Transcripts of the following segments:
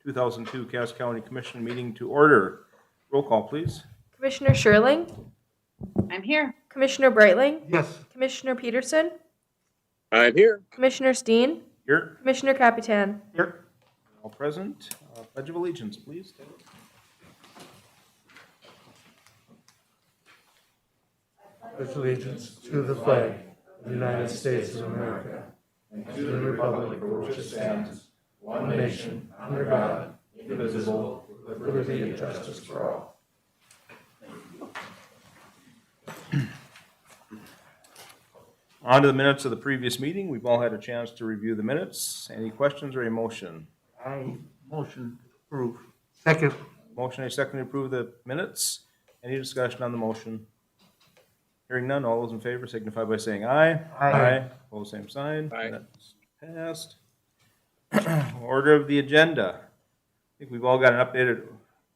2002 Cass County Commission meeting to order. Roll call, please. Commissioner Sherling? I'm here. Commissioner Breitling? Yes. Commissioner Peterson? I'm here. Commissioner Steen? Here. Commissioner Capitan? Here. All present. Pledge of allegiance, please. Pledge allegiance to the flag of the United States of America and to the republic for which it stands, one nation, under God, indivisible, with liberty and justice for all. On to the minutes of the previous meeting. We've all had a chance to review the minutes. Any questions or a motion? I motion to approve. Second. Motion and a second to approve the minutes. Any discussion on the motion? Hearing none, all those in favor signify by saying aye. Aye. Opposed, same sign. Aye. That's passed. Order of the agenda. I think we've all got an updated, do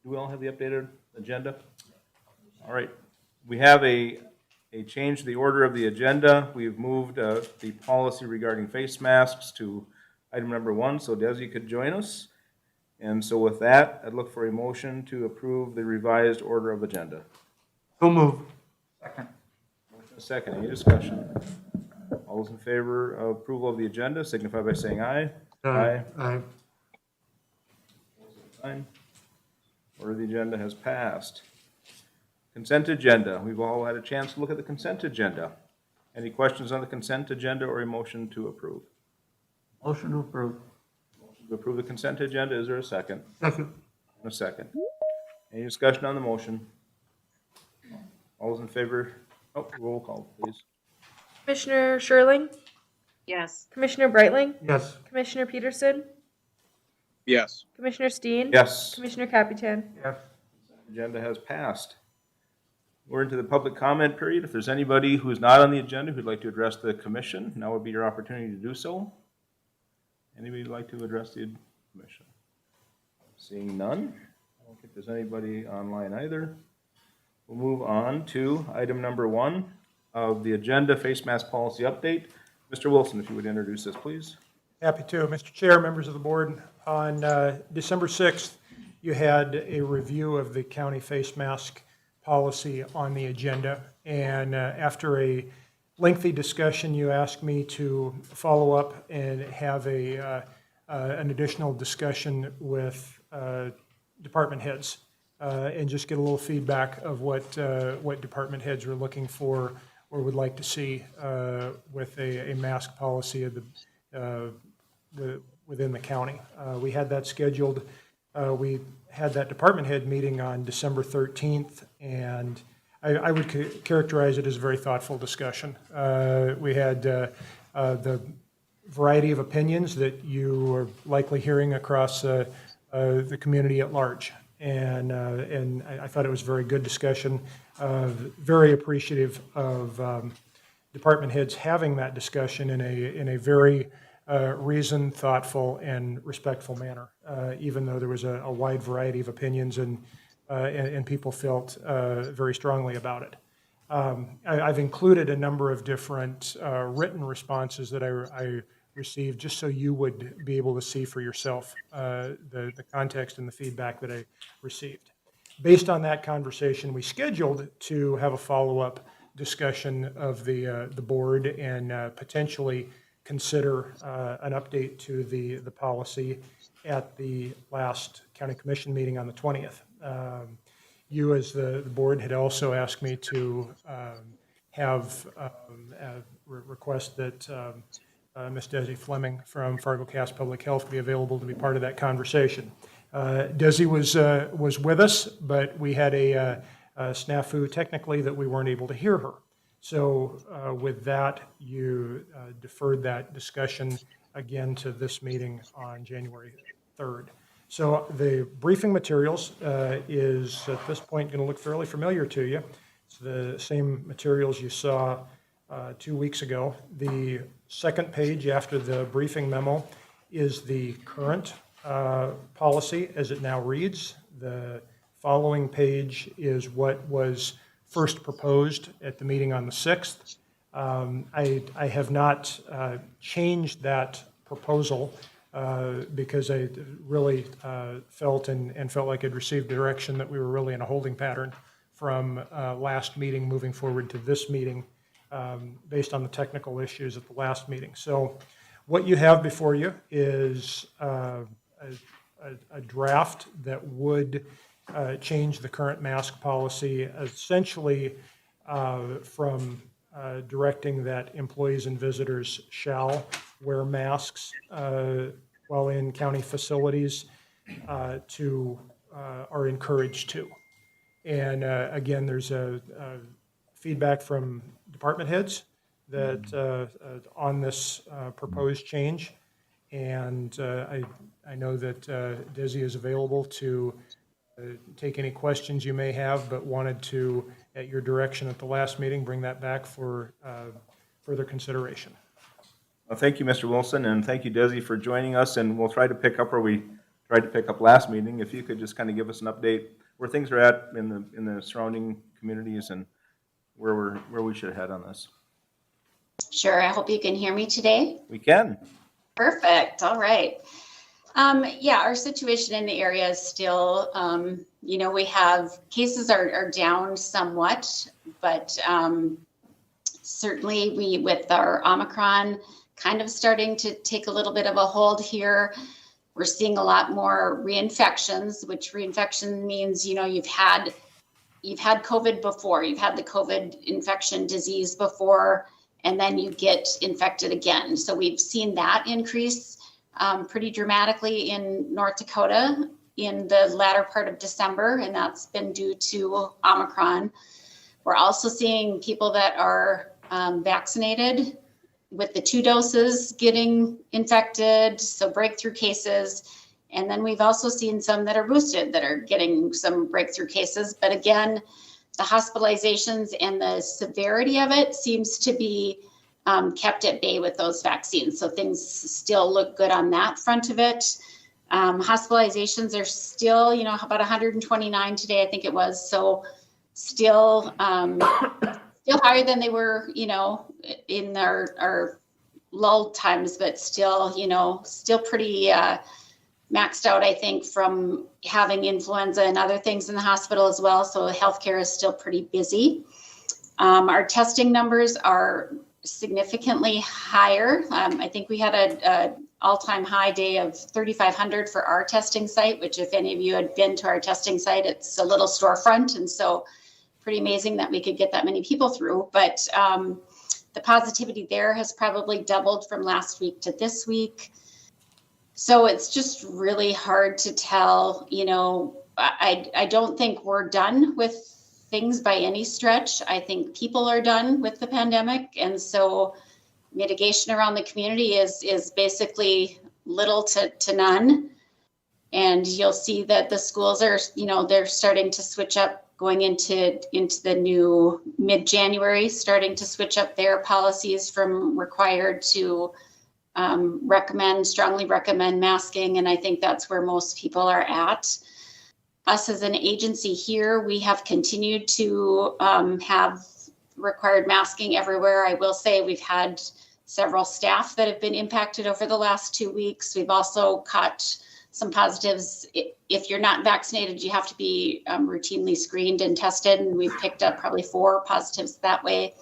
we all have the updated agenda? All right. We have a change to the order of the agenda. We've moved the policy regarding face masks to item number 1, so Desi could join us. And so with that, I'd look for a motion to approve the revised order of agenda. So move. Motion and a second. Any discussion? All those in favor of approval of the agenda signify by saying aye. Aye. Aye. Fine. Order of the agenda has passed. Consent agenda. We've all had a chance to look at the consent agenda. Any questions on the consent agenda or a motion to approve? Motion to approve. Motion to approve the consent agenda. Is there a second? Second. A second. Any discussion on the motion? All those in favor? Oh, roll call, please. Commissioner Sherling? Yes. Commissioner Breitling? Yes. Commissioner Peterson? Yes. Commissioner Steen? Yes. Commissioner Capitan? Yes. Agenda has passed. We're into the public comment period. If there's anybody who's not on the agenda who'd like to address the commission, now would be your opportunity to do so. Anybody who'd like to address the commission? Seeing none. I don't think there's anybody online either. We'll move on to item number 1 of the agenda, face mask policy update. Mr. Wilson, if you would introduce this, please. Happy to. Mr. Chair, members of the board, on December 6th, you had a review of the county face mask policy on the agenda, and after a lengthy discussion, you asked me to follow up and have an additional discussion with department heads and just get a little feedback of what department heads are looking for or would like to see with a mask policy of within the county. We had that scheduled. We had that department head meeting on December 13th, and I would characterize it as a very thoughtful discussion. We had the variety of opinions that you are likely hearing across the community at large, and I thought it was a very good discussion. Very appreciative of department heads having that discussion in a very reasoned, thoughtful, and respectful manner, even though there was a wide variety of opinions and people felt very strongly about it. I've included a number of different written responses that I received just so you would be able to see for yourself the context and the feedback that I received. Based on that conversation, we scheduled to have a follow-up discussion of the board and potentially consider an update to the policy at the last county commission meeting on the 20th. You, as the board, had also asked me to have request that Ms. Desi Fleming from Fargo Cass Public Health be available to be part of that conversation. Desi was with us, but we had a snafu technically that we weren't able to hear her. So with that, you deferred that discussion again to this meeting on January 3rd. So the briefing materials is at this point going to look fairly familiar to you. It's the same materials you saw 2 weeks ago. The second page after the briefing memo is the current policy as it now reads. The following page is what was first proposed at the meeting on the 6th. I have not changed that proposal because I really felt and felt like I'd received direction that we were really in a holding pattern from last meeting moving forward to this meeting based on the technical issues at the last meeting. So what you have before you is a draft that would change the current mask policy, essentially from directing that employees and visitors shall wear masks while in county facilities to are encouraged to. And again, there's a feedback from department heads that on this proposed change. And I know that Desi is available to take any questions you may have, but wanted to, at your direction at the last meeting, bring that back for further consideration. Well, thank you, Mr. Wilson, and thank you, Desi, for joining us. And we'll try to pick up where we tried to pick up last meeting. If you could just kind of give us an update where things are at in the surrounding communities and where we should head on this. Sure. I hope you can hear me today. We can. Perfect. All right. Yeah, our situation in the area is still, we have cases are down somewhat, but certainly we, with our Omicron kind of starting to take a little bit of a hold here, we're seeing a lot more reinfections, which reinfection means, you've had COVID before, you've had the COVID infection disease before, and then you get infected again. So we've seen that increase pretty dramatically in North Dakota in the latter part of December, and that's been due to Omicron. We're also seeing people that are vaccinated with the 2 doses getting infected, so breakthrough cases. And then we've also seen some that are boosted that are getting some breakthrough cases. But again, the hospitalizations and the severity of it seems to be kept at bay with those vaccines. So things still look good on that front of it. Hospitalizations are still, about 129 today, I think it was. So still higher than they were, in our lull times, but still pretty maxed out, I think, from having influenza and other things in the hospital as well. So healthcare is still pretty busy. Our testing numbers are significantly higher. I think we had a all-time high day of 3,500 for our testing site, which if any of you had been to our testing site, it's a little storefront. And so pretty amazing that we could get that many people through. But the positivity there has probably doubled from last week to this week. So it's just really hard to tell, I don't think we're done with things by any stretch. I think people are done with the pandemic. And so mitigation around the community is basically little to none. And you'll see that the schools are, they're starting to switch up going into the new mid-January, starting to switch up their policies from required to strongly recommend masking. And I think that's where most people are at. Us as an agency here, we have continued to have required masking everywhere. I will say we've had several staff that have been impacted over the last 2 weeks. We've also caught some positives. If you're not vaccinated, you have to be routinely screened and tested. And we've picked up probably 4 positives that way.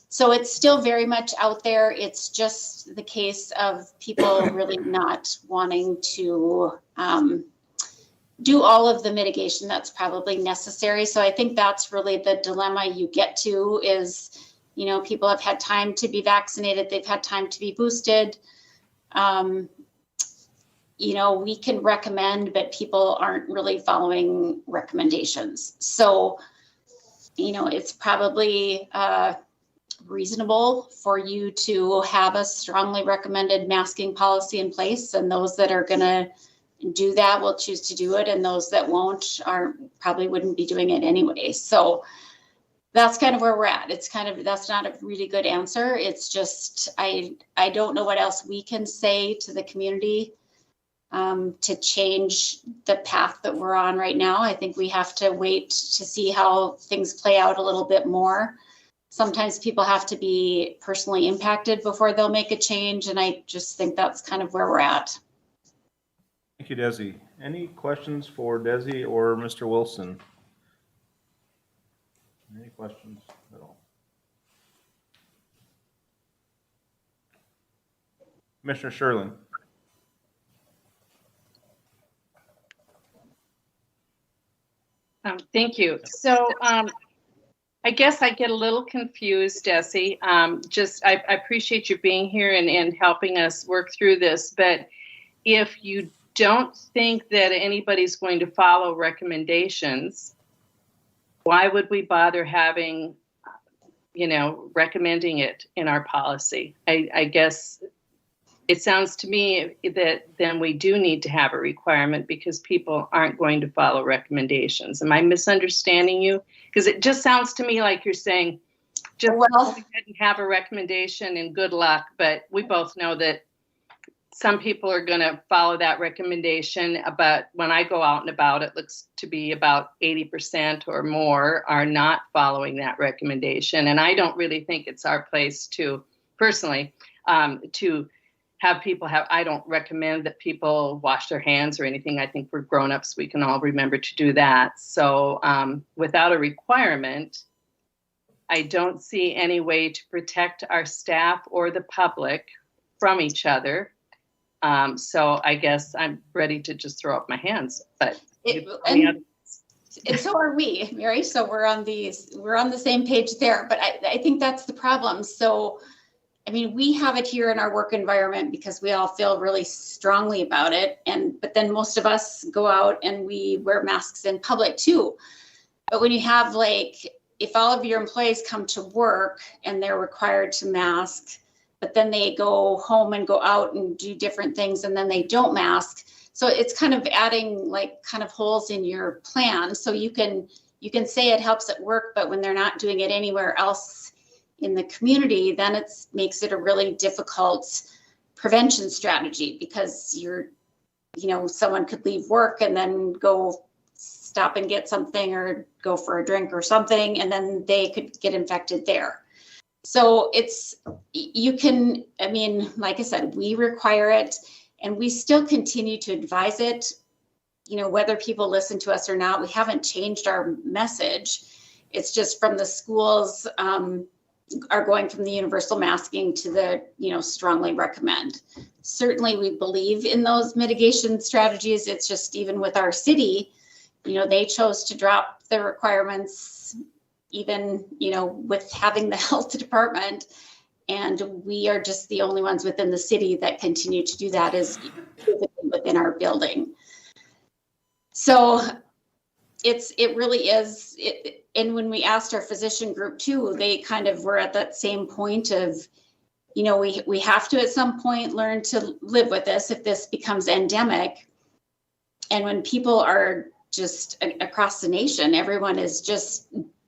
So it's still very much out there. It's just the case of people really not wanting to do all of the mitigation that's probably necessary. So I think that's really the dilemma you get to is, people have had time to be vaccinated. They've had time to be boosted. We can recommend, but people aren't really following recommendations. So, it's probably reasonable for you to have a strongly recommended masking policy in place, and those that are going to do that will choose to do it, and those that won't probably wouldn't be doing it anyway. So that's kind of where we're at. That's not a really good answer. It's just I don't know what else we can say to the community to change the path that we're on right now. I think we have to wait to see how things play out a little bit more. sometimes people have to be personally impacted before they'll make a change. And I just think that's kind of where we're at. Thank you, Desi. Any questions for Desi or Mr. Wilson? Any questions at all? Commissioner Sherlin? Thank you. So I guess I get a little confused, Desi. I appreciate you being here and helping us work through this. But if you don't think that anybody's going to follow recommendations, why would we bother having, recommending it in our policy? I guess it sounds to me that then we do need to have a requirement because people aren't going to follow recommendations. Am I misunderstanding you? Because it just sounds to me like you're saying, just go ahead and have a recommendation and good luck. But we both know that some people are going to follow that recommendation. But when I go out and about, it looks to be about 80% or more are not following that recommendation. And I don't really think it's our place to, personally, to have people I don't recommend that people wash their hands or anything. I think we're grown-ups. We can all remember to do that. So without a requirement, I don't see any way to protect our staff or the public from each other. So I guess I'm ready to just throw up my hands. But And so are we, Mary. So we're on the same page there. But I think that's the problem. So I mean, we have it here in our work environment because we all feel really strongly about it. But then most of us go out and we wear masks in public too. But when you have if all of your employees come to work and they're required to mask, but then they go home and go out and do different things and then they don't mask. So it's kind of adding kind of holes in your plan. So you can say it helps at work, but when they're not doing it anywhere else in the community, then it makes it a really difficult prevention strategy because someone could leave work and then go stop and get something or go for a drink or something, and then they could get infected there. So like I said, we require it and we still continue to advise it, whether people listen to us or not. We haven't changed our message. It's just from the schools, are going from the universal masking to the, strongly recommend. Certainly we believe in those mitigation strategies. It's just even with our city, they chose to drop the requirements, even, with having the health department. And we are just the only ones within the city that continue to do that is within our building. So it really is. And when we asked our physician group too, they kind of were at that same point of, we have to at some point learn to live with this if this becomes endemic. And when people are just across the nation, everyone is just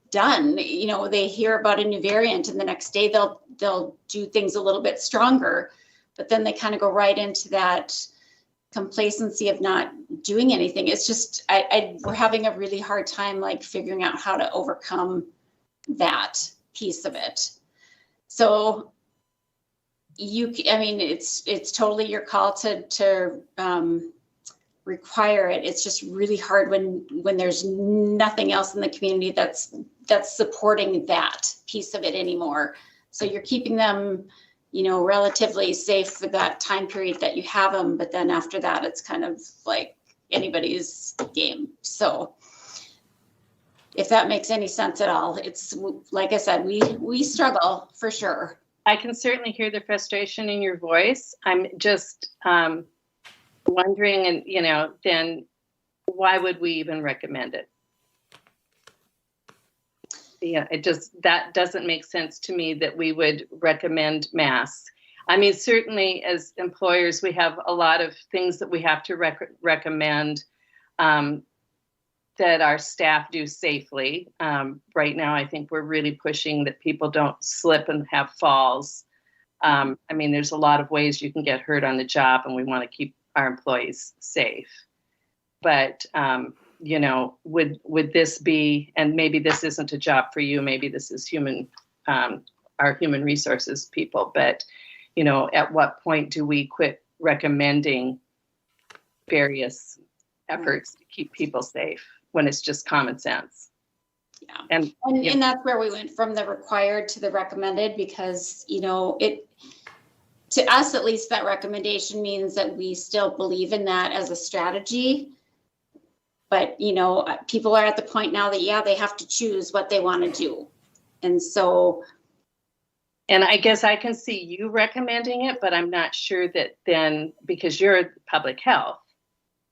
done. They hear about a new variant and the next day they'll do things a little bit stronger, but then they kind of go right into that complacency of not doing anything. It's just, we're having a really hard time figuring out how to overcome that piece of it. So it's totally your call to require it. It's just really hard when there's nothing else in the community that's supporting that piece of it anymore. So you're keeping them relatively safe for that time period that you have them. But then after that, it's kind of like anybody's game. So if that makes any sense at all, it's like I said, we struggle for sure. I can certainly hear the frustration in your voice. I'm just wondering, and then why would we even recommend it? Yeah, that doesn't make sense to me that we would recommend masks. I mean, certainly as employers, we have a lot of things that we have to recommend that our staff do safely. Right now, I think we're really pushing that people don't slip and have falls. There's a lot of ways you can get hurt on the job, and we want to keep our employees safe. But would this be, and maybe this isn't a job for you, maybe this is human our human resources people, but, you know, at what point do we quit recommending various efforts to keep people safe when it's just common sense? Yeah. And And that's where we went from the required to the recommended, because, you know, to us, at least, that recommendation means that we still believe in that as a strategy. But, you know, people are at the point now that, yeah, they have to choose what they want to do. And so, And I guess I can see you recommending it, but I'm not sure that then, because you're public health,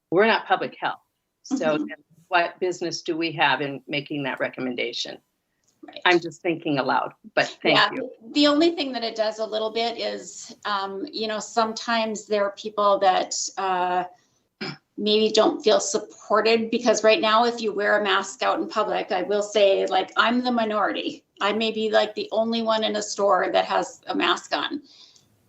we're not public health. So then what business do we have in making that recommendation? right. I'm just thinking aloud, but thank you. The only thing that it does a little bit is, you know, sometimes there are people that maybe don't feel supported, because right now, if you wear a mask out in public, I will say, like, I'm the minority. I may be like the only one in a store that has a mask on.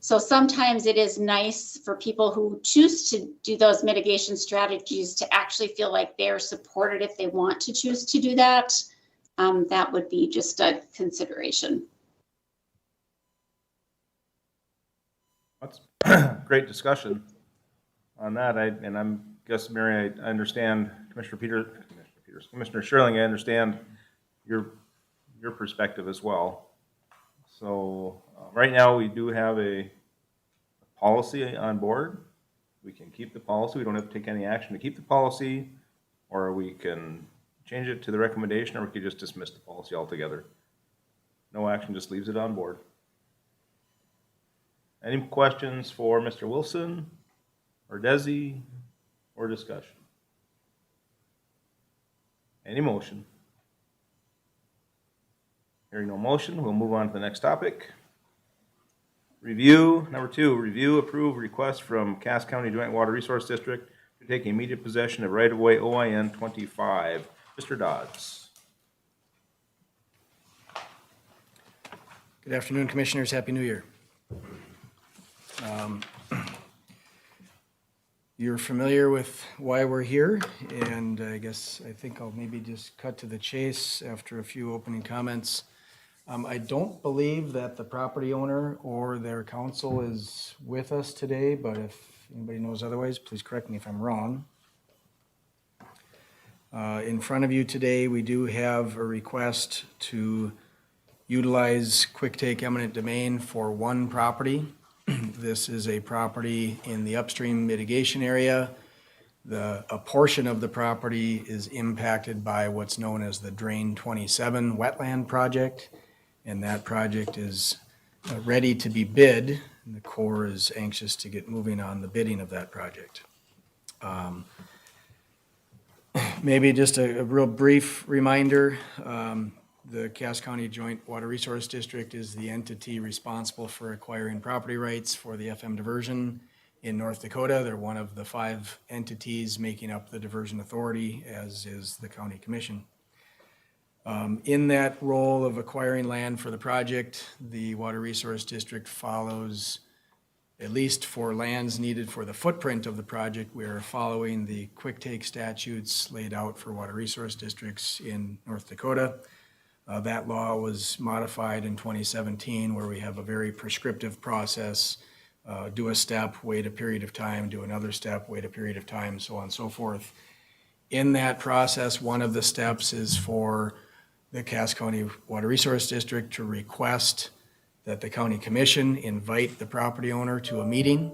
So sometimes it is nice for people who choose to do those mitigation strategies to actually feel like they're supported if they want to choose to do that. That would be just a consideration. That's great discussion on that. Guess, Mary, I understand Commissioner Sherling, I understand your perspective as well. So right now we do have a policy on board. We can keep the policy. We don't have to take any action to keep the policy, or we can change it to the recommendation, or we could just dismiss the policy altogether. No action, just leaves it on board. Any questions for Mr. Wilson or Desi or discussion? Any motion? Hearing no motion, we'll move on to the next topic. Number 2, review, approve request from Cass County Joint Water Resource District to take immediate possession of right-of-way OIN 25. Mr. Dodds. Good afternoon, Commissioners. Happy New Year. You're familiar with why we're here, and I think I'll maybe just cut to the chase after a few opening comments. I don't believe that the property owner or their counsel is with us today, but if anybody knows otherwise, please correct me if I'm wrong. In front of you today, we do have a request to utilize quick take eminent domain for one property. This is a property in the upstream mitigation area. A portion of the property is impacted by what's known as the Drain 27 wetland project, and that project is ready to be bid. And the Corps is anxious to get moving on the bidding of that project. Maybe just a real brief reminder. The Cass County Joint Water Resource District is the entity responsible for acquiring property rights for the FM diversion in North Dakota. They're one of the 5 entities making up the diversion authority, as is the county commission. In that role of acquiring land for the project, the Water Resource District follows, at least for lands needed for the footprint of the project, we are following the quick take statutes laid out for water resource districts in North Dakota. That law was modified in 2017, where we have a very prescriptive process. Do a step, wait a period of time, do another step, wait a period of time, so on and so forth. In that process, one of the steps is for the Cass County Water Resource District to request that the county commission invite the property owner to a meeting.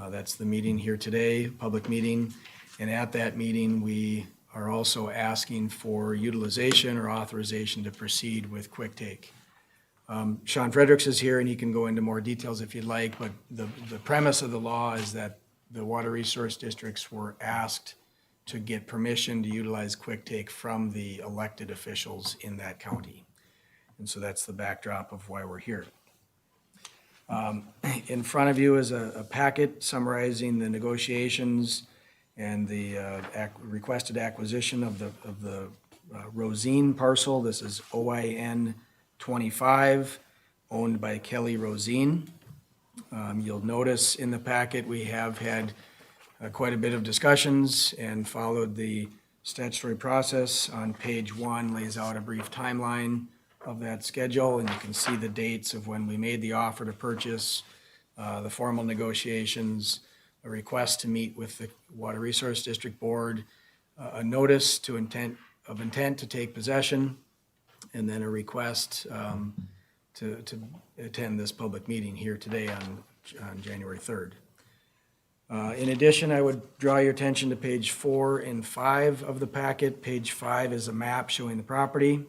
That's the meeting here today, public meeting. And at that meeting, we are also asking for utilization or authorization to proceed with quick take. Sean Fredericks is here and he can go into more details if you'd like, but the premise of the law is that the water resource districts were asked to get permission to utilize quick take from the elected officials in that county. And so that's the backdrop of why we're here. In front of you is a packet summarizing the negotiations and the requested acquisition of the Rosine parcel. This is OIN 25, owned by Kelly Rosine. You'll notice in the packet we have had quite a bit of discussions and followed the statutory process. On page 1 lays out a brief timeline of that schedule, and you can see the dates of when we made the offer to purchase, the formal negotiations, a request to meet with the Water Resource District Board, a notice to intent to take possession, and then a request to attend this public meeting here today on January 3rd. In addition, I would draw your attention to page 4 and 5 of the packet. Page 5 is a map showing the property,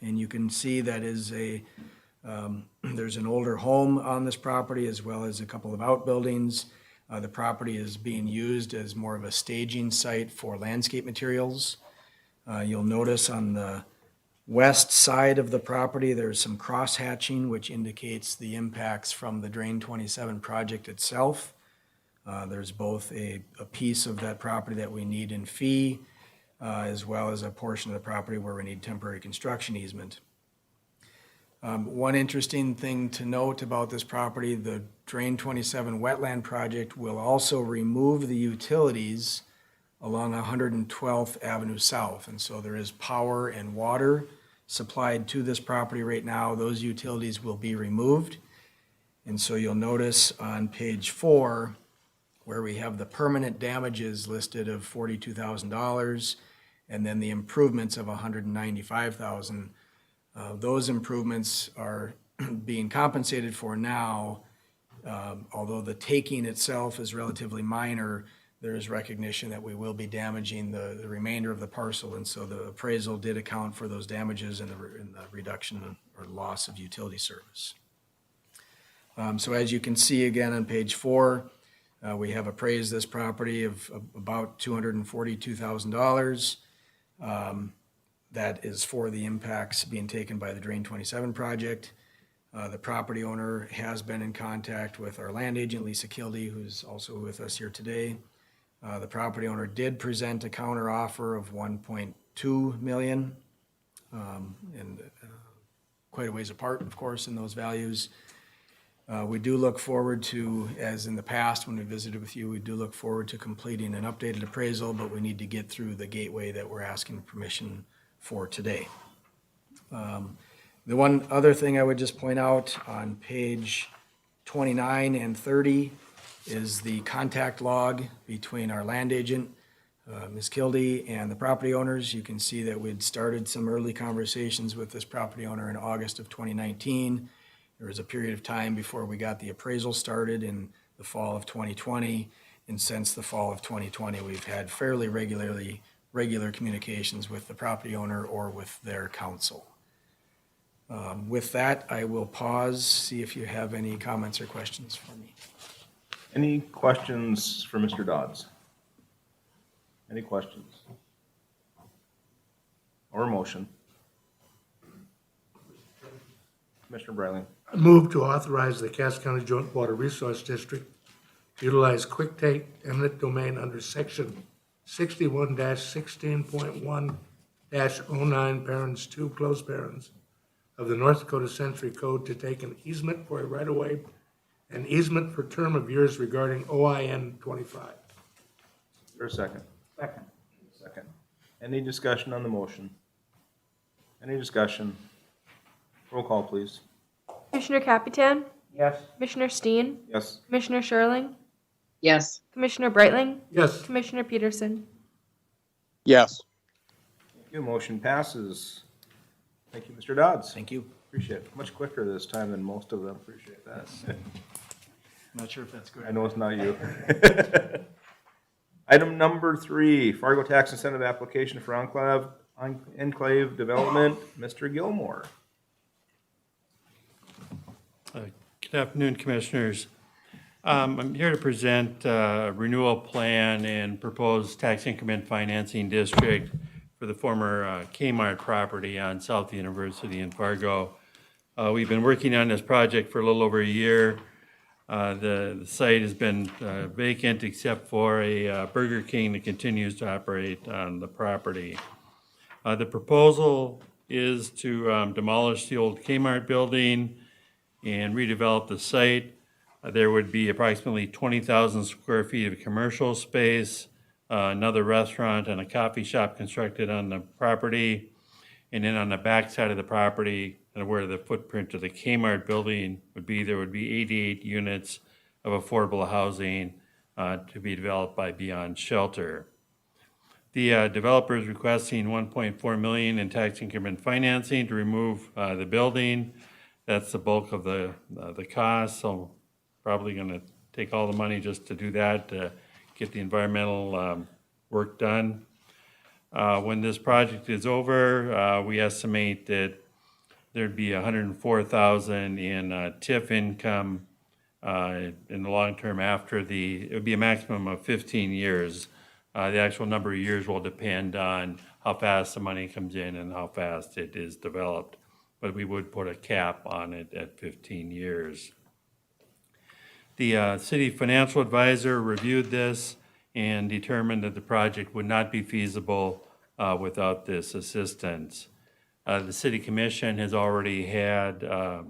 and you can see that is there's an older home on this property as well as a couple of outbuildings. The property is being used as more of a staging site for landscape materials. You'll notice on the west side of the property, there's some cross-hatching, which indicates the impacts from the Drain 27 project itself. There's both a piece of that property that we need in fee, as well as a portion of the property where we need temporary construction easement. One interesting thing to note about this property, the Drain 27 wetland project will also remove the utilities along 112th Avenue South. And so there is power and water supplied to this property right now. Those utilities will be removed. And so you'll notice on page 4, where we have the permanent damages listed of $42,000 and then the improvements of $195,000. Those improvements are being compensated for now. Although the taking itself is relatively minor, there is recognition that we will be damaging the remainder of the parcel, and so the appraisal did account for those damages and the reduction or loss of utility service. So as you can see again on page 4, we have appraised this property of about $242,000. That is for the impacts being taken by the Drain 27 project. The property owner has been in contact with our land agent, Lisa Kildee, who's also with us here today. The property owner did present a counter offer of $1.2 million, and quite a ways apart, of course, in those values. We do look forward to, as in the past when we visited with you, we do look forward to completing an updated appraisal, but we need to get through the gateway that we're asking permission for today. The one other thing I would just point out on page 29 and 30 is the contact log between our land agent, Ms. Kildee, and the property owners. You can see that we'd started some early conversations with this property owner in August of 2019. There was a period of time before we got the appraisal started in the fall of 2020. And since the fall of 2020, we've had fairly regular communications with the property owner or with their counsel. With that, I will pause, see if you have any comments or questions for me. Any questions for Mr. Dodds? Any questions? Or a motion? Commissioner Breiling. I move to authorize the Cass County Joint Water Resource District to utilize quick take eminent domain under section 61-16.1-09 parens 2 close parens of the North Dakota Century Code to take an easement for a right-of-way and easement for term of years regarding OIN 25. For a second. Second. Any discussion on the motion? Any discussion? Roll call, please. Commissioner Capitan, Yes. Commissioner Steen, Yes. Commissioner Sherling, Yes. Commissioner Breitling, Yes. Commissioner Peterson. Yes. Thank you. Motion passes. Thank you, Mr. Dodds. Thank you. Appreciate it. Much quicker this time than most of them. Appreciate that. I'm not sure if that's good. I know it's not you. Item number 3, Fargo Tax Incentive Application for Enclave Development. Mr. Gilmore. Good afternoon, Commissioners. I'm here to present a renewal plan and proposed tax increment financing district for the former Kmart property on South University in Fargo. We've been working on this project for a little over a year. The site has been vacant except for a Burger King that continues to operate on the property. The proposal is to demolish the old Kmart building and redevelop the site. There would be approximately 20,000 square feet of commercial space, another restaurant and a coffee shop constructed on the property. And then on the back side of the property, and where the footprint of the Kmart building would be, there would be 88 units of affordable housing to be developed by Beyond Shelter. The developer is requesting $1.4 million in tax increment financing to remove the building. That's the bulk of the cost, so probably going to take all the money just to do that, to get the environmental work done. When this project is over, we estimate that there'd be $104,000 in TIF income in the long term after it would be a maximum of 15 years. The actual number of years will depend on how fast the money comes in and how fast it is developed. But we would put a cap on it at 15 years. The city financial advisor reviewed this and determined that the project would not be feasible without this assistance. The city commission has already had a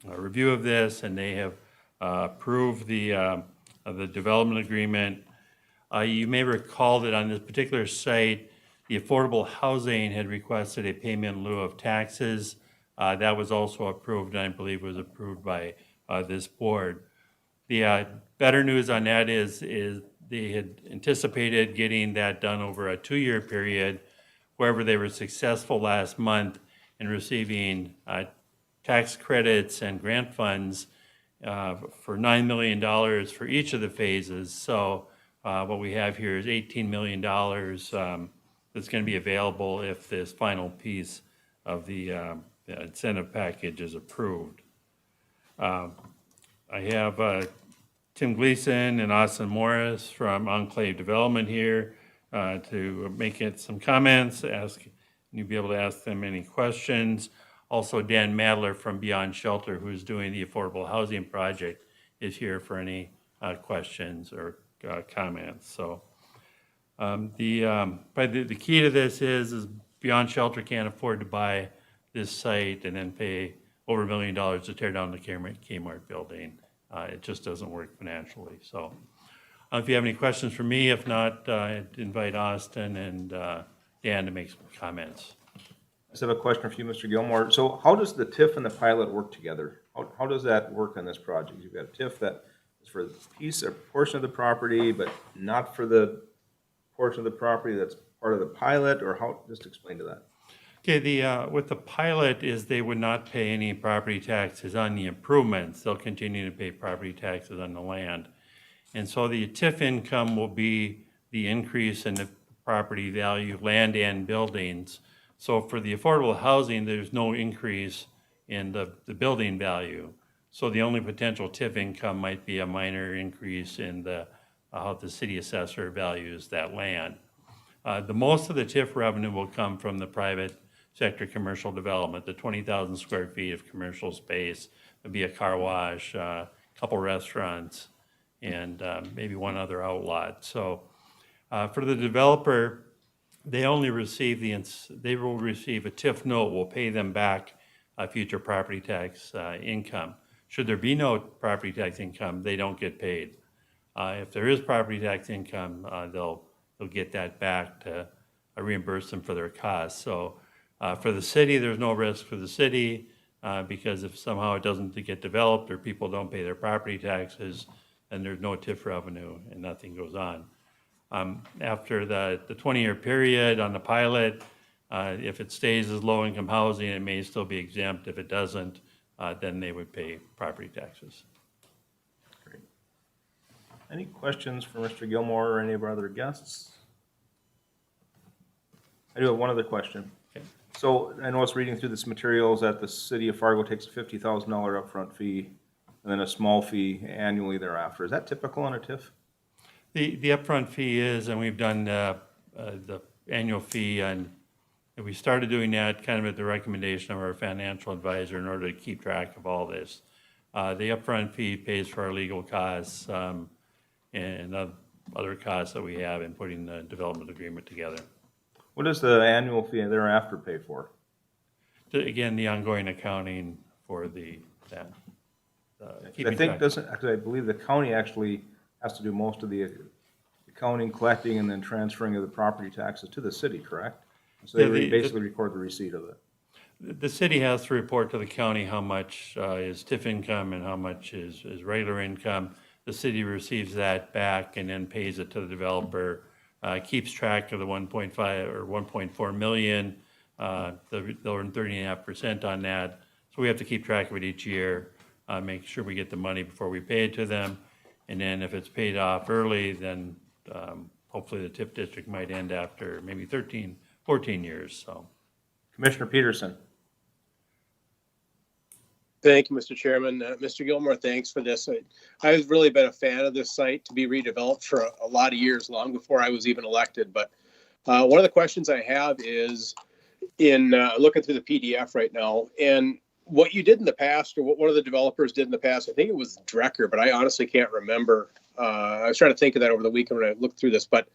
review of this, and they have approved the development agreement. You may recall that on this particular site, the affordable housing had requested a payment in lieu of taxes. That was also approved, and I believe was approved by this board. The better news on that is they had anticipated getting that done over a 2-year period. However, they were successful last month in receiving tax credits and grant funds for $9 million for each of the phases. So what we have here is $18 million that's going to be available if this final piece of the incentive package is approved. I have Tim Gleason and Austin Morris from Enclave Development here to make some comments. You'll be able to ask them any questions. Also, Dan Madler from Beyond Shelter, who's doing the affordable housing project, is here for any questions or comments. So the key to this is Beyond Shelter can't afford to buy this site and then pay over $1 million to tear down the Kmart building. It just doesn't work financially. So if you have any questions for me, if not, I'd invite Austin and Dan to make some comments. I just have a question for you, Mr. Gilmore. So how does the TIF and the pilot work together? How does that work on this project? You've got a TIF that is for the piece or portion of the property, but not for the portion of the property that's part of the pilot, or how? Just explain to that. Okay, with the pilot is they would not pay any property taxes on the improvements. They'll continue to pay property taxes on the land. And so the TIF income will be the increase in the property value, land and buildings. So for the affordable housing, there's no increase in the building value. So the only potential TIF income might be a minor increase in how the city assessor values that land. The most of the TIF revenue will come from the private sector commercial development, the 20,000 square feet of commercial space. There'll be a car wash, a couple restaurants, and maybe one other outlot. So for the developer, they only receive they will receive a TIF note, will pay them back future property tax income. Should there be no property tax income, they don't get paid. If there is property tax income, they'll get that back to reimburse them for their costs. So for the city, there's no risk for the city because if somehow it doesn't get developed or people don't pay their property taxes, then there's no TIF revenue and nothing goes on. After the 20-year period on the pilot, if it stays as low-income housing, it may still be exempt. If it doesn't, then they would pay property taxes. Great. Any questions for Mr. Gilmore or any of our other guests? I do have one other question. Okay. So I know I was reading through this materials that the city of Fargo takes a $50,000 upfront fee and then a small fee annually thereafter. Is that typical on a TIF? The upfront fee is, and we've done the annual fee, and we started doing that kind of at the recommendation of our financial advisor in order to keep track of all this. The upfront fee pays for our legal costs and other costs that we have in putting the development agreement together. What does the annual fee thereafter pay for? Again, the ongoing accounting for that. I think doesn't, actually, I believe the county actually has to do most of the accounting, collecting, and then transferring of the property taxes to the city, correct? So they Yeah, the- basically record the receipt of it. The city has to report to the county how much is TIF income and how much is regular income. The city receives that back and then pays it to the developer, keeps track of the 1.5 or 1.4 million. They'll earn 30.5% on that. So we have to keep track of it each year, make sure we get the money before we pay it to them. And then if it's paid off early, then hopefully the TIF district might end after maybe 13, 14 years, so. Commissioner Peterson. Thank you, Mr. Chairman. Mr. Gilmore, thanks for this. I've really been a fan of this site to be redeveloped for a lot of years, long before I was even elected. But one of the questions I have is in looking through the PDF right now, and what you did in the past, or what one of the developers did in the past, I think it was Drecker, but I honestly can't remember. I was trying to think of that over the weekend when I looked through this, but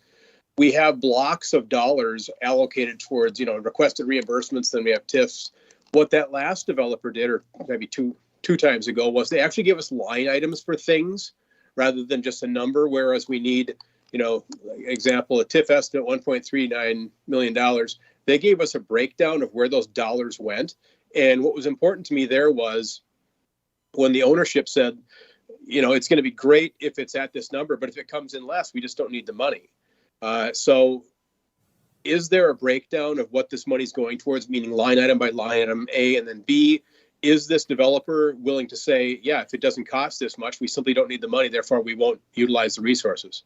we have blocks of dollars allocated towards, requested reimbursements, then we have TIFs. What that last developer did, or maybe two times ago, was they actually give us line items for things rather than just a number, whereas we need, example, a TIF estimate, $1.39 million. They gave us a breakdown of where those dollars went. And what was important to me there was when the ownership said, it's going to be great if it's at this number, but if it comes in less, we just don't need the money. So is there a breakdown of what this money is going towards, meaning line item by line item, A, and then B, is this developer willing to say, yeah, if it doesn't cost this much, we simply don't need the money, therefore we won't utilize the resources?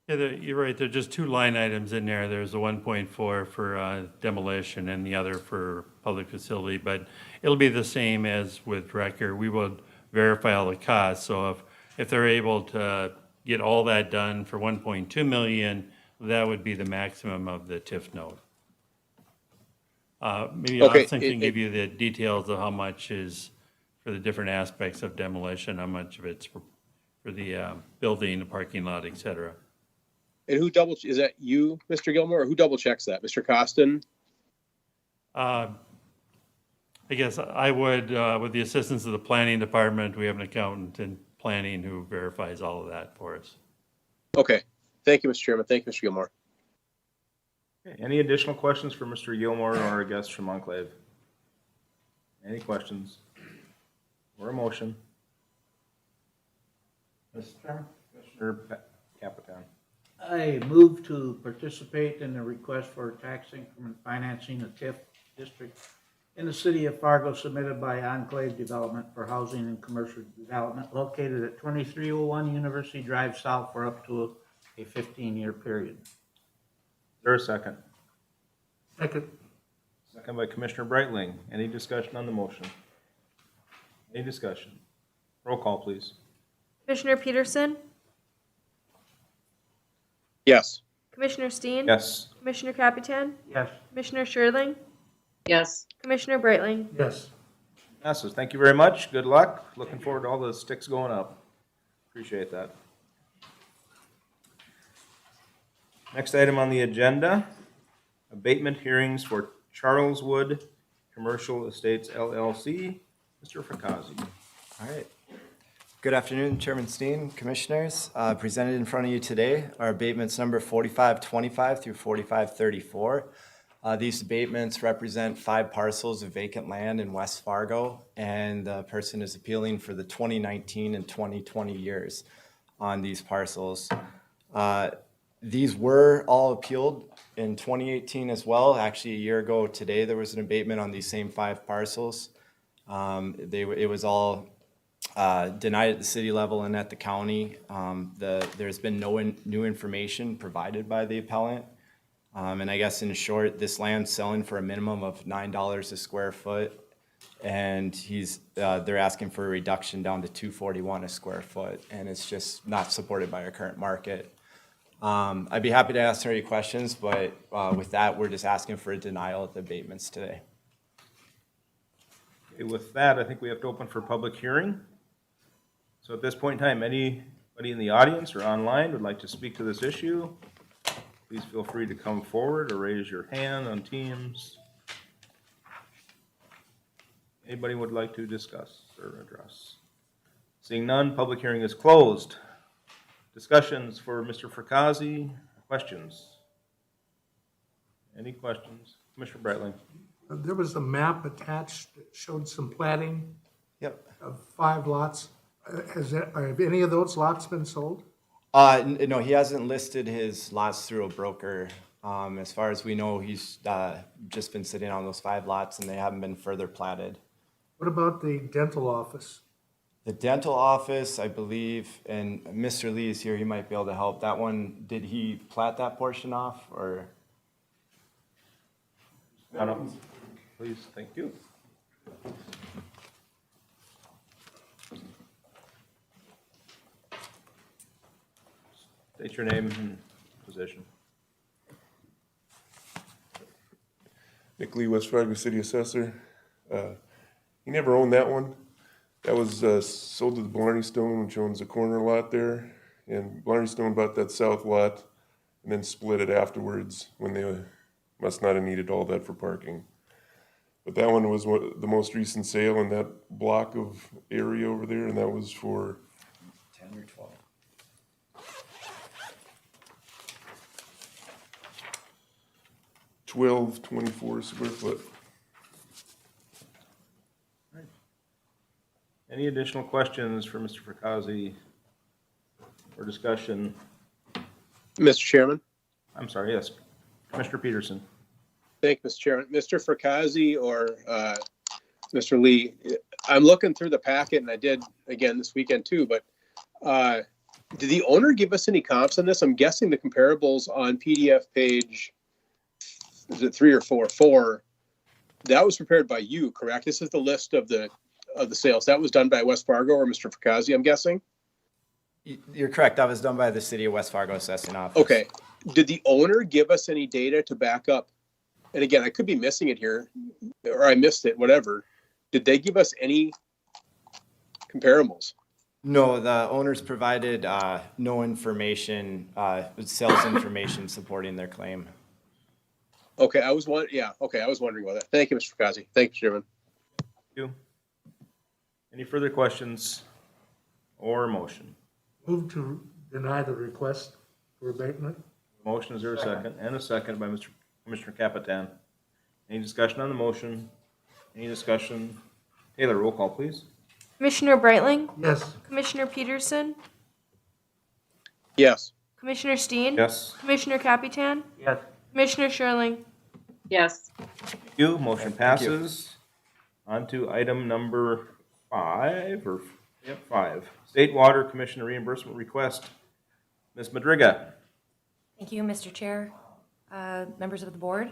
Yeah, you're right. There are just two line items in there. There's the 1.4 for demolition and the other for public facility, but it'll be the same as with Drecker. We will verify all the costs. So if they're able to get all that done for 1.2 million, that would be the maximum of the TIF note. Maybe Okay, Austin can give you the details of how much is for the different aspects of demolition, how much of it's for the building, the parking lot, et cetera. And is that you, Mr. Gilmore, or who double checks that? Mr. Costin? I guess I would, with the assistance of the planning department, we have an accountant in planning who verifies all of that for us. Okay. Thank you, Mr. Chairman. Thank you, Mr. Gilmore. Okay, any additional questions for Mr. Gilmore or our guests from Enclave? Any questions or a motion? Mr. Chairman, Commissioner Capitan. I move to participate in the request for tax increment financing of TIF district in the city of Fargo submitted by Enclave Development for housing and commercial development located at 2301 University Drive South for up to a 15-year period. Is there a second? Second. Second by Commissioner Breitling. Any discussion on the motion? Any discussion? Roll call, please. Commissioner Peterson, Yes. Commissioner Steen? Yes. Commissioner Capitan? Yes. Commissioner Sherling? Yes. Commissioner Breitling? Yes. Passes. Thank you very much. Good luck. Looking forward to all the sticks going up. Appreciate that. Next item on the agenda, abatement hearings for Charleswood Commercial Estates LLC. Mr. Fracazzi. All right. Good afternoon, Chairman Steen, Commissioners. Presented in front of you today are abatements number 4525 through 4534. These abatements represent 5 parcels of vacant land in West Fargo, and the person is appealing for the 2019 and 2020 years on these parcels. These were all appealed in 2018 as well. Actually, a year ago today, there was an abatement on these same 5 parcels. It was all denied at the city level and at the county. There's been no new information provided by the appellant. And I guess in short, this land's selling for a minimum of $9 a square foot. And they're asking for a reduction down to $241 a square foot. And it's just not supported by our current market. I'd be happy to answer any questions, but with that, we're just asking for a denial of the abatements today. Okay, with that, I think we have to open for public hearing. So at this point in time, anybody in the audience or online would like to speak to this issue, please feel free to come forward or raise your hand on Teams. Anybody would like to discuss or address? Seeing none, public hearing is closed. Discussions for Mr. Fracazzi, questions? Any questions? Commissioner Brightling? There was a map attached that showed some platting Yep. of 5 lots. Have any of those lots been sold? No, he hasn't listed his lots through a broker. As far as we know, he's just been sitting on those 5 lots and they haven't been further platted. What about the dental office? The dental office, I believe, and Mr. Lee is here, he might be able to help. That one, did he plat that portion off or? Please, thank you. State your name and position. Nick Lee, West Fargo City Assessor. He never owned that one. That was sold to the Blarney Stone, which owns a corner lot there. And Blarney Stone bought that south lot and then split it afterwards when they must not have needed all that for parking. But that one was the most recent sale in that block of area over there, and that was for 10 or 12. 1224 square foot. Any additional questions for Mr. Fracassi or discussion? Mr. Chairman. I'm sorry, yes. Commissioner Peterson? Thank you, Mr. Chairman. Mr. Fracassi or Mr. Lee, I'm looking through the packet, and I did again this weekend too, but did the owner give us any comps on this? I'm guessing the comparables on PDF page, is it 3 or 4? 4. That was prepared by you, correct? This is the list of the sales. That was done by West Fargo or Mr. Fracassi, I'm guessing? You're correct. That was done by the City of West Fargo Assessing Office. Okay. Did the owner give us any data to back up? And again, I could be missing it here, or I missed it, whatever. Did they give us any comparables? No, the owners provided no information, sales information supporting their claim. Okay, I was wondering about that. Thank you, Mr. Fracassi. Thank you, Chairman. Thank you. Any further questions or motion? Move to deny the request for abatement. Motion, is there a second? And a second by Mr. Commissioner Capitan. Any discussion on the motion? Any discussion? Taylor, roll call, please. Commissioner Brightling? Yes. Commissioner Peterson? Yes. Commissioner Steen? Yes. Commissioner Capitan? Yes. Commissioner Sherling? Yes. Thank you. Motion passes. On to item number 5, or, yep, 5. State Water Commission reimbursement request. Ms. Madriga. Thank you, Mr. Chair, members of the board.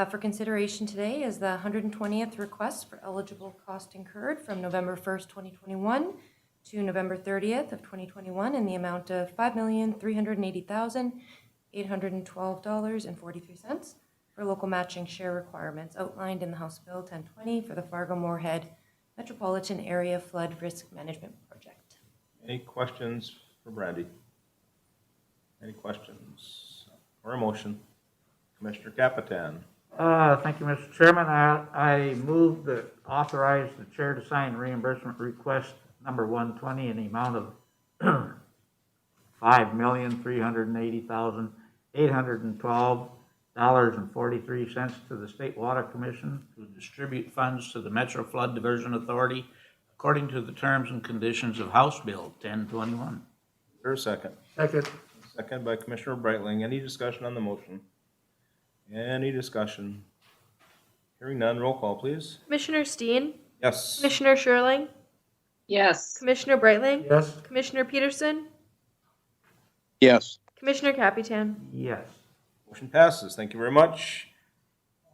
For consideration today is the 120th request for eligible cost incurred from November 1st, 2021 to November 30th of 2021 in the amount of $5,380,812.43 for local matching share requirements outlined in the House Bill 1020 for the Fargo-Moorhead Metropolitan Area Flood Risk Management Project. Any questions for Brandy? Any questions or a motion? Commissioner Capitan. Thank you, Mr. Chairman. I move that authorize the chair to sign reimbursement request number 120 in the amount of $5,380,812.43 to the State Water Commission to distribute funds to the Metro Flood Diversion Authority according to the terms and conditions of House Bill 1021. Is there a second? Second. Second by Commissioner Brightling. Any discussion on the motion? Any discussion? Hearing none, roll call, please. Commissioner Steen? Yes. Commissioner Sherling? Yes. Commissioner Brightling? Yes. Commissioner Peterson? Yes. Commissioner Capitan? Yes. Motion passes. Thank you very much.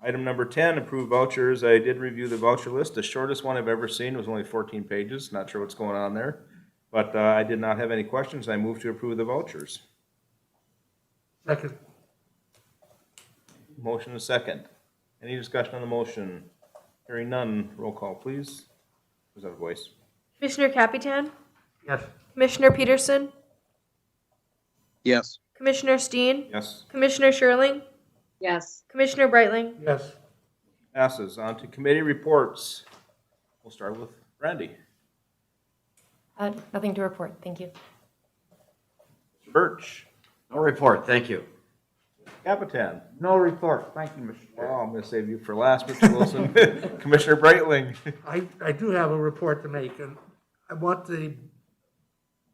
Item number 10, approve vouchers. I did review the voucher list. The shortest one I've ever seen was only 14 pages. Not sure what's going on there. But I did not have any questions. I move to approve the vouchers. Second. Motion is second. Any discussion on the motion? Hearing none, roll call, please. Who's that voice? Commissioner Capitan? Yes. Commissioner Peterson? Yes. Commissioner Steen? Yes. Commissioner Sherling? Yes. Commissioner Brightling? Yes. Passes. On to committee reports. We'll start with Randy. Nothing to report. Thank you. Birch. No report, thank you. Capitan. No report. Thank you, Mr. Chair. Wow, I'm gonna save you for last, Mr. Wilson. Commissioner Breitling. I do have a report to make, and I want the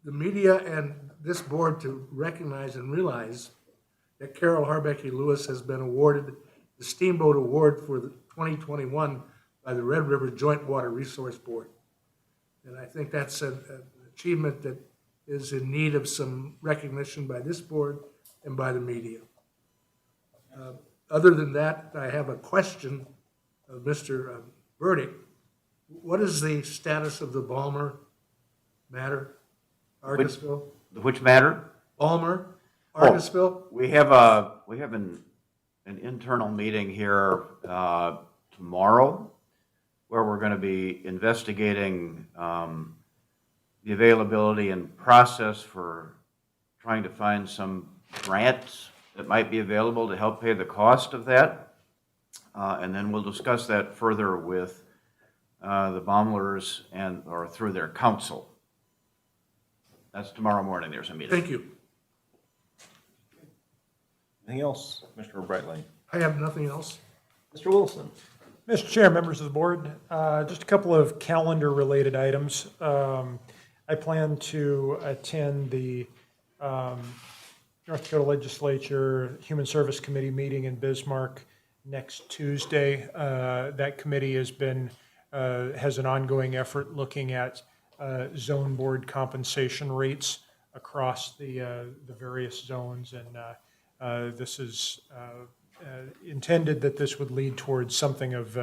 media and this board to recognize and realize that Carol Harbecky Lewis has been awarded the Steamboat Award for the 2021 by the Red River Joint Water Resource Board. And I think that's an achievement that is in need of some recognition by this board and by the media. Other than that, I have a question of Mr. Burdick. What is the status of the Balmer matter, Argosville? Which matter? Balmer, Argosville? We have an internal meeting here tomorrow where we're going to be investigating the availability and process for trying to find some grants that might be available to help pay the cost of that. And then we'll discuss that further with the Baumlers or through their council. That's tomorrow morning. There's a meeting. Thank you. Anything else, Mr. Breitling? I have nothing else. Mr. Wilson? Mr. Chair, members of the board, just a couple of calendar-related items. I plan to attend the North Dakota Legislature Human Service Committee meeting in Bismarck next Tuesday. That committee has an ongoing effort looking at zone board compensation rates across the various zones, and this is intended that this would lead towards something of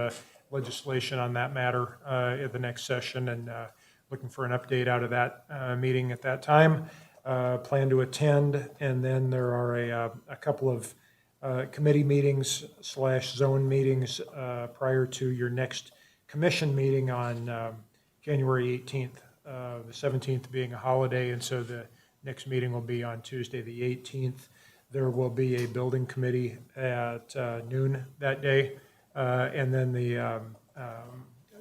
legislation on that matter at the next session, and looking for an update out of that meeting at that time. Plan to attend, and then there are a couple of committee meetings / zone meetings prior to your next commission meeting on January 18th, the 17th being a holiday, and so the next meeting will be on Tuesday the 18th. There will be a building committee at noon that day, and then the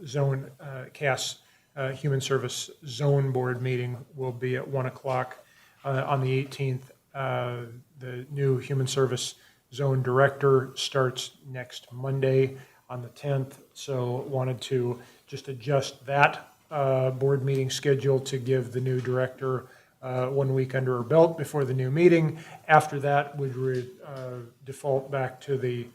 zone CAS Human Service Zone Board meeting will be at 1 o'clock on the 18th. The new Human Service Zone Director starts next Monday on the 10th, so wanted to just adjust that board meeting schedule to give the new director 1 week under her belt before the new meeting. After that, would default back to the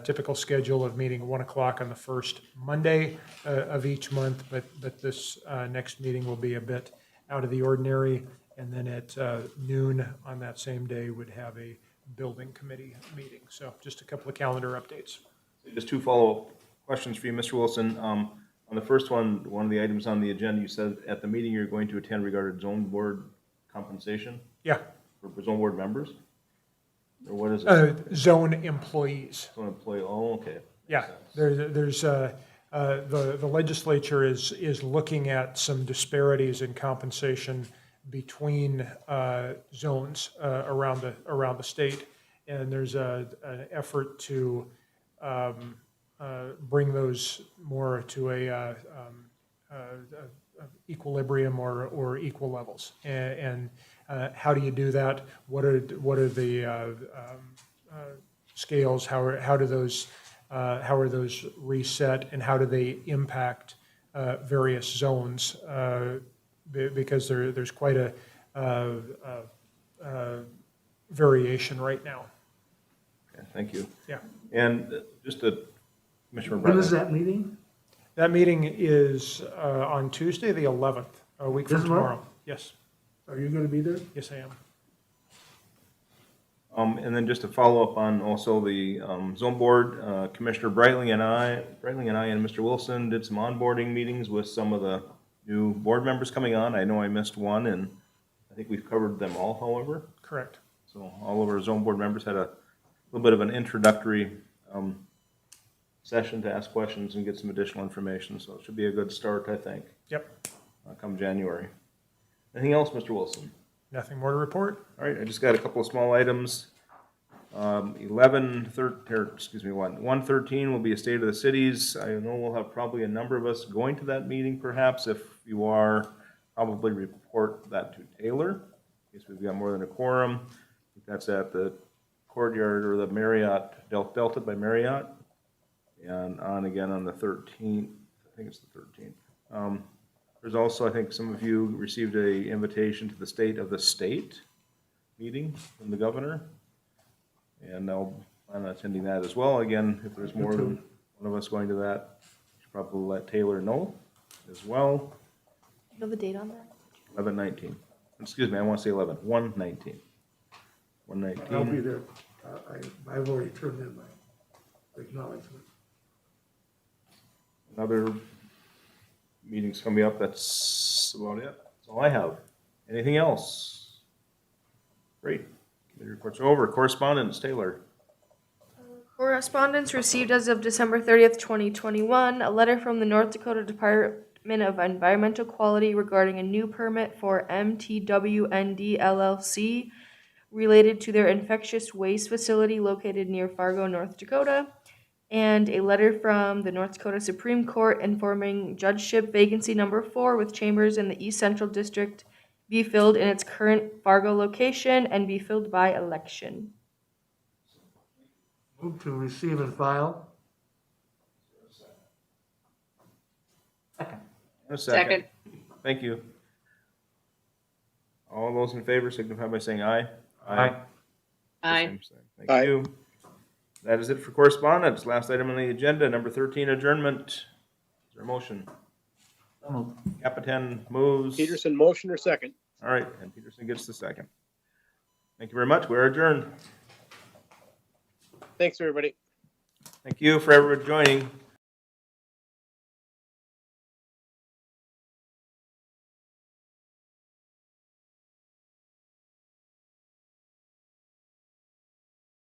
typical schedule of meeting at 1 o'clock on the first Monday of each month, but this next meeting will be a bit out of the ordinary. And then at noon on that same day would have a building committee meeting. So just a couple of calendar updates. Just two follow-up questions for you, Mr. Wilson. On the first one of the items on the agenda, you said at the meeting you're going to attend regarding zone board compensation? Yeah. For zone board members? Or what is it? Zone employees. Zone employee, oh, okay. Yeah, there's the legislature is looking at some disparities in compensation between zones around the state, and there's an effort to bring those more to a equilibrium or equal levels. And how do you do that? What are the scales? How are those reset, and how do they impact various zones? Because there's quite a variation right now. Okay, thank you. Yeah. And just a, Commissioner When is Breitling. that meeting? That meeting is on Tuesday, the 11th, a week from tomorrow. Yes. Are you going to be there? Yes, I am. And then just to follow up on also the zone board, Commissioner Breitling and I and Mr. Wilson did some onboarding meetings with some of the new board members coming on. I know I missed one, and I think we've covered them all, however. Correct. So all of our zone board members had a little bit of an introductory session to ask questions and get some additional information. So it should be a good start, I think. Yep. Come January. Anything else, Mr. Wilson? Nothing more to report. All right, I just got a couple of small items. 113 will be a state of the cities. I know we'll have probably a number of us going to that meeting, perhaps. If you are, probably report that to Taylor, in case we've got more than a quorum. I think that's at the Courtyard or the Marriott, Delta by Marriott. And on again on the 13th, I think it's the 13th. There's also, I think some of you received a invitation to the State of the State meeting from the governor. And I'll plan on attending that as well. Again, if there's more than one of us going to that, you should probably let Taylor know as well. Do you know the date on that? 11/19. Excuse me, I want to say 11. 1/19. I'll be 1/19. there. I've already turned in my acknowledgement. Other meetings coming up, that's about it. That's all I have. Anything else? Great. Committee reports are over. Correspondence, Taylor. Correspondence received as of December 30th, 2021, a letter from the North Dakota Department of Environmental Quality regarding a new permit for MTWND LLC related to their infectious waste facility located near Fargo, North Dakota, and a letter from the North Dakota Supreme Court informing judgeship vacancy number 4 with chambers in the East Central District be filled in its current Fargo location and be filled by election. Move to receive and file. A Second. Thank you. All those in favor signify by saying aye. Aye. Aye. Same sign. Thank Aye. you. That is it for correspondence. Last item on the agenda, number 13, adjournment. Is there a motion? Capitan moves. Peterson, motion or second? All right, and Peterson gets the second. Thank you very much. We're adjourned. Thanks, everybody. Thank you for everyone joining.